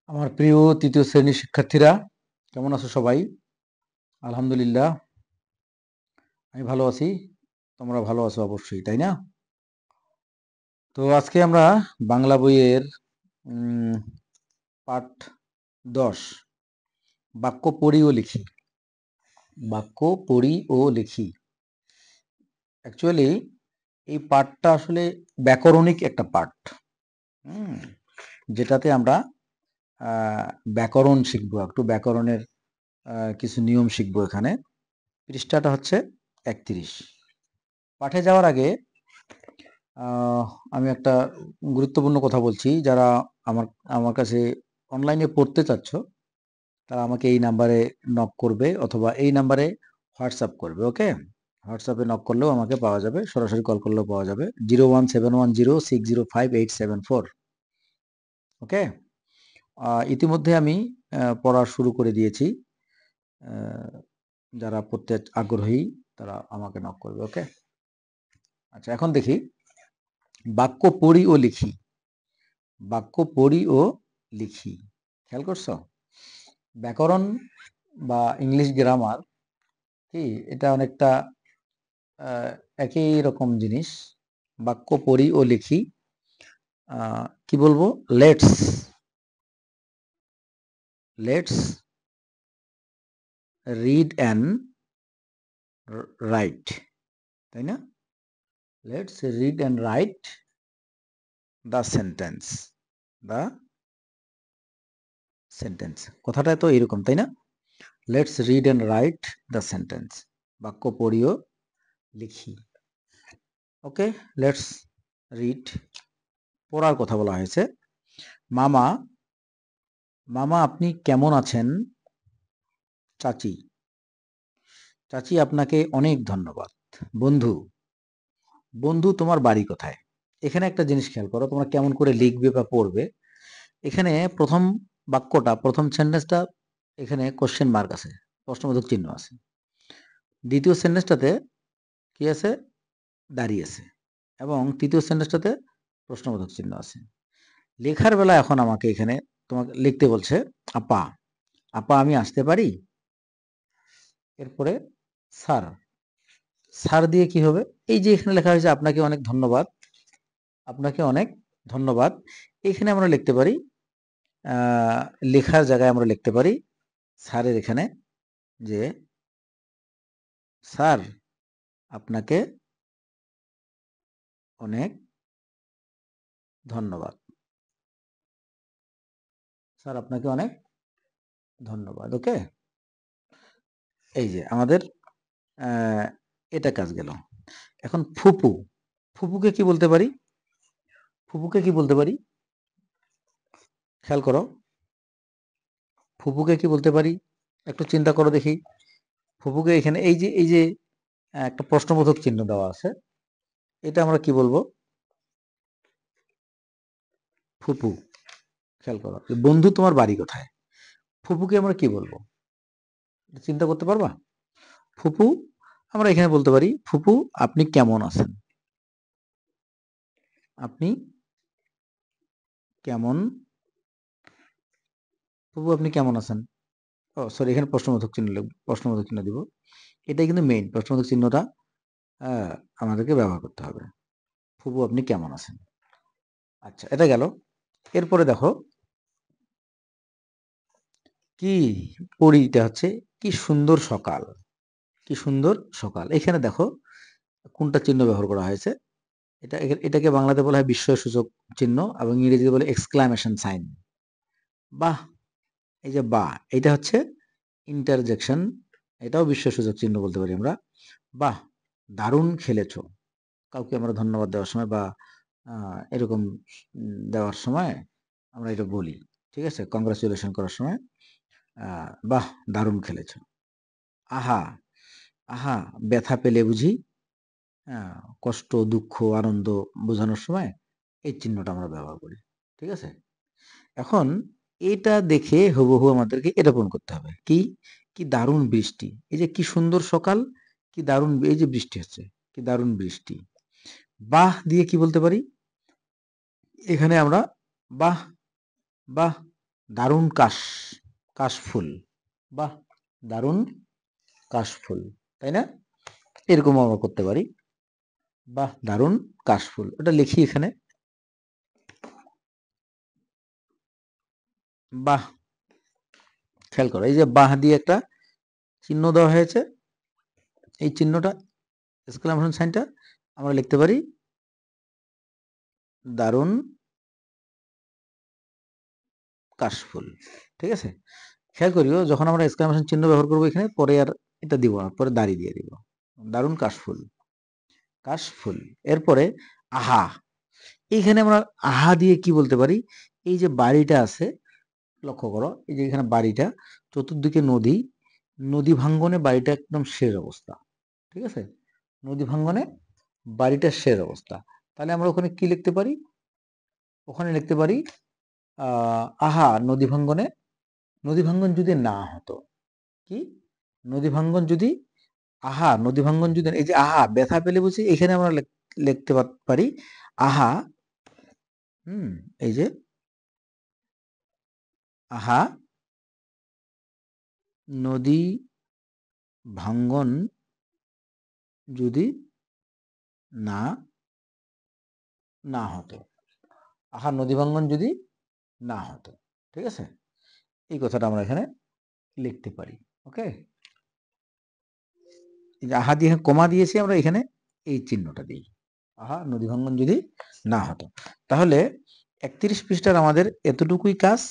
আমার প্রিয় তৃতীয় শ্রেণীর শিক্ষার্থীরা, কেমন আছো সবাই? আলহামদুলিল্লাহ, আমি ভালো আছি। তোমরা ভালো আছো অবশ্যই, তাই না? তো আজকে আমরা বাংলা বইয়ের পাঠ 10 বাক্য পড়ি ও লিখি। বাক্য পড়ি ও লিখি। অ্যাকচুয়ালি এই পাঠটা আসলে ব্যাকরণিক একটা পাঠ, হুম, যেটাতে আমরা ব্যাকরণ শিখবো, একটু ব্যাকরণের কিছু নিয়ম শিখবো এখানে। পৃষ্ঠাটা হচ্ছে 31। পাঠে যাওয়ার আগে আহ, আমি একটা গুরুত্বপূর্ণ কথা বলছি। যারা আমার আমার কাছে অনলাইনে পড়তে চাচ্ছ, তারা আমাকে এই নাম্বারে নক করবে অথবা এই নাম্বারে হোয়াটসঅ্যাপ করবে। ওকে, হোয়াটসঅ্যাপে নক করলেও আমাকে পাওয়া যাবে, সরাসরি কল করলেও পাওয়া যাবে। 01710605874। ওকে, ইতিমধ্যে আমি পড়া শুরু করে দিয়েছি। আহ, যারা পড়তে আগ্রহী তারা আমাকে নক করবে। ওকে, আচ্ছা, এখন দেখি বাক্য পড়ি ও লিখি। বাক্য পড়ি ও লিখি, খেয়াল করছো? ব্যাকরণ বা ইংলিশ গ্রামার কি, এটা অনেকটা একই রকম জিনিস। বাক্য পড়ি ও লিখি, কি বলবো? Let's let's read and right, তাই না? Let's read and write the sentence. The sentence, কথাটা তো এরকম, তাই না? Let's read and write the sentence. বাক্য পড়ি ও লিখি। ওকে, লেটস রিড। পড়ার কথা বলা হয়েছে। মামা, মামা আপনি কেমন আছেন? চাচি, চাচি আপনাকে অনেক ধন্যবাদ। বন্ধু, বন্ধু তোমার বাড়ি কোথায়? এখানে একটা জিনিস খেয়াল করো, তোমরা কেমন করে লিখবে বা পড়বে। এখানে প্রথম বাক্যটা, প্রথম সেন্টেন্সটা, এখানে কোশ্চেন মার্ক আছে, প্রশ্নবোধক চিহ্ন আছে। দ্বিতীয় সেন্টেন্সটাতে কি আছে? দাঁড়িয়ে আছে। এবং তৃতীয় সেন্টেন্সটাতে প্রশ্নবোধক চিহ্ন আছে। লেখার বেলা এখন আমাকে এখানে তোমাকে লিখতে বলছে, আপা, আপা আমি আসতে পারি? এরপরে স্যার, স্যার দিয়ে কি হবে? এই যে এখানে লেখা হয়েছে আপনাকে অনেক ধন্যবাদ, আপনাকে অনেক ধন্যবাদ। এখানে আমরা লিখতে পারি, লেখার জায়গায় আমরা লিখতে পারি স্যারের এখানে যে, স্যার আপনাকে অনেক ধন্যবাদ। স্যার আপনাকে অনেক ধন্যবাদ। ওকে, এই যে আমাদের এটা কাজ গেল। এখন ফুপু, ফুপুকে কি বলতে পারি? ফুপুকে কি বলতে পারি? খেয়াল করো, ফুপুকে কি বলতে পারি? একটু চিন্তা করো দেখি। ফুপুকে এখানে এই যে একটা প্রশ্নবোধক চিহ্ন দেওয়া আছে, এটা আমরা কি বলবো? ফুপু। খেয়াল করো, বন্ধু তোমার বাড়ি কোথায়? ফুপুকে আমরা কি বলবো? চিন্তা করতে পারবা? ফুপু, আমরা এখানে বলতে পারি, ফুপু আপনি কেমন আছেন? আপনি কেমন, ফুপু আপনি কেমন আছেন? ও সরি, এখানে প্রশ্নবোধক চিহ্ন প্রশ্নবোধক চিহ্ন দিব। এটাই কিন্তু মেইন প্রশ্নবোধক চিহ্নটা আমাদেরকে ব্যবহার করতে হবে। ফুপু আপনি কেমন আছেন? আচ্ছা, এটা গেল। এরপরে দেখো কি পরিটা হচ্ছে, কি সুন্দর সকাল। কি সুন্দর সকাল, এখানে দেখো কোনটা চিহ্ন ব্যবহার করা হয়েছে। এটাকে বাংলাতে বলা হয় বিস্ময়সূচক চিহ্ন এবং ইংরেজিতে বলে এক্সক্লামেশন সাইন। বাহ, এই যে বাহ, এটা হচ্ছে ইন্টারজেকশন, এটাও বিস্ময়সূচক চিহ্ন বলতে পারি আমরা। বাহ, দারুণ খেলেছো। কাউকে আমরা ধন্যবাদ দেওয়ার সময় বা এরকম দেওয়ার সময় আমরা এটা বলি, ঠিক আছে? কংগ্রাচুলেশন করার সময় বাহ দারুণ খেলেছো। আহা, আহা ব্যথা পেলে বুঝি, হ্যাঁ, কষ্ট দুঃখ আনন্দ বোঝানোর সময় এই চিহ্নটা আমরা ব্যবহার করি, ঠিক আছে? এখন এটা দেখে হুবহু আমাদেরকে এটা পূরণ করতে হবে। কি? কি দারুণ বৃষ্টি, এই যে কি সুন্দর সকাল, কি দারুণ, এই যে বৃষ্টি হচ্ছে, কি দারুণ বৃষ্টি। বাহ দিয়ে কি বলতে পারি? এখানে আমরা বাহ, বাহ দারুণ কাশফুল, বাহ, দারুণ কাশফুল, তাই না? এরকম আমরা করতে পারি, বাহ দারুণ কাশফুল। ওটা লিখি এখানে, বাহ। খেয়াল করো, এই যে বাহ দিয়ে একটা চিহ্ন দেওয়া হয়েছে, এই চিহ্নটা এক্সক্লামেশন সাইনটা আমরা লিখতে পারি দারুণ কাশফুল। ঠিক আছে, খেয়াল করিও যখন আমরা এক্সক্লামেশন চিহ্ন ব্যবহার করবো এখানে, পরে আর এটা দিব না, পরে দাঁড়িয়ে দিয়ে দিব। দারুণ কাশফুল, কাশফুল। এরপরে আহা, এইখানে আমরা আহা দিয়ে কি বলতে পারি? এই যে বাড়িটা আছে, লক্ষ্য করো, এই যে এখানে বাড়িটা, চতুর্দিকে নদী, নদী ভাঙ্গনে বাড়িটা একদম শেষ অবস্থা। ঠিক আছে, নদী ভাঙ্গনে বাড়িটা শেষ অবস্থা। তাহলে আমরা ওখানে কি লিখতে পারি? ওখানে লিখতে পারি আহা নদী ভাঙ্গনে, নদী ভাঙ্গন যদি না হতো, কি নদী ভাঙ্গন যদি, আহা নদী ভাঙ্গন যদি, এই যে আহা ব্যথা পেলে বুঝি, এখানে আমরা লিখতে পারি আহা, এই যে আহা নদী ভাঙ্গন যদি না না হতো, আহা নদী ভাঙ্গন যদি না হতো। ঠিক আছে, এই কথাটা আমরা এখানে লিখতে পারি। ওকে, এই যে আহা দিয়ে কমা দিয়েছি আমরা, এখানে এই চিহ্নটা দিই, আহা নদী ভাঙ্গন যদি না হতো। তাহলে 31 পৃষ্ঠার আমাদের এতটুকুই কাজ।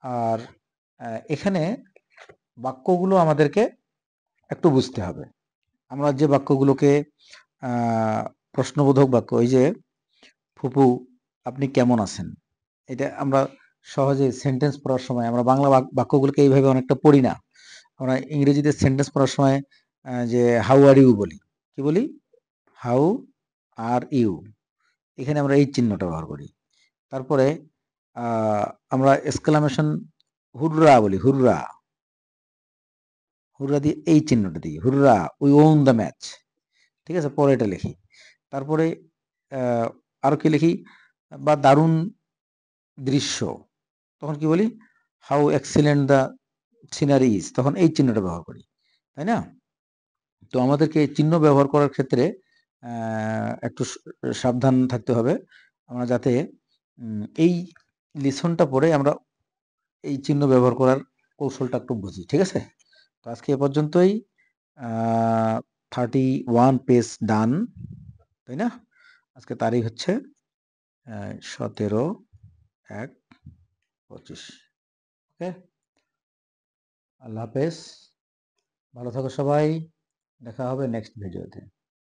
আর এখানে বাক্যগুলো আমাদেরকে একটু বুঝতে হবে। আমরা যে বাক্যগুলোকে প্রশ্নবোধক বাক্য, এই যে ফুপু আপনি কেমন আছেন, এটা আমরা সহজে সেন্টেন্স পড়ার সময় আমরা বাংলা বাক্যগুলোকে এইভাবে অনেকটা পড়ি না। আমরা ইংরেজিতে সেন্টেন্স পড়ার সময় যে হাউ আর ইউ বলি, কি বলি? How are you. এখানে আমরা এই চিহ্নটা ব্যবহার করি। তারপরে আমরা এক্সক্লামেশন হুররা বলি, হুররা, হুররা দিয়ে এই চিহ্নটা দিই, হুররা উই ওন দ্য ম্যাচ। ঠিক আছে, পরে এটা লিখি। তারপরে আরো কি লিখি? বা দারুণ দৃশ্য, তখন কি বলি? How excellent the scenery is, তখন এই চিহ্নটা ব্যবহার করি, তাই না? তো আমাদেরকে চিহ্ন ব্যবহার করার ক্ষেত্রে একটু সাবধান থাকতে হবে, আমরা যাতে এই লিসনটা পড়ে আমরা এই চিহ্ন ব্যবহার করার কৌশলটা একটু বুঝি। ঠিক আছে, তো আজকে এ পর্যন্তই। 31 পেজ ডান, তাই না? আজকে তারিখ হচ্ছে 17/1/25। ওকে, আল্লাহ হাফেজ, ভালো থাকো সবাই, দেখা হবে নেক্সট ভিডিওতে।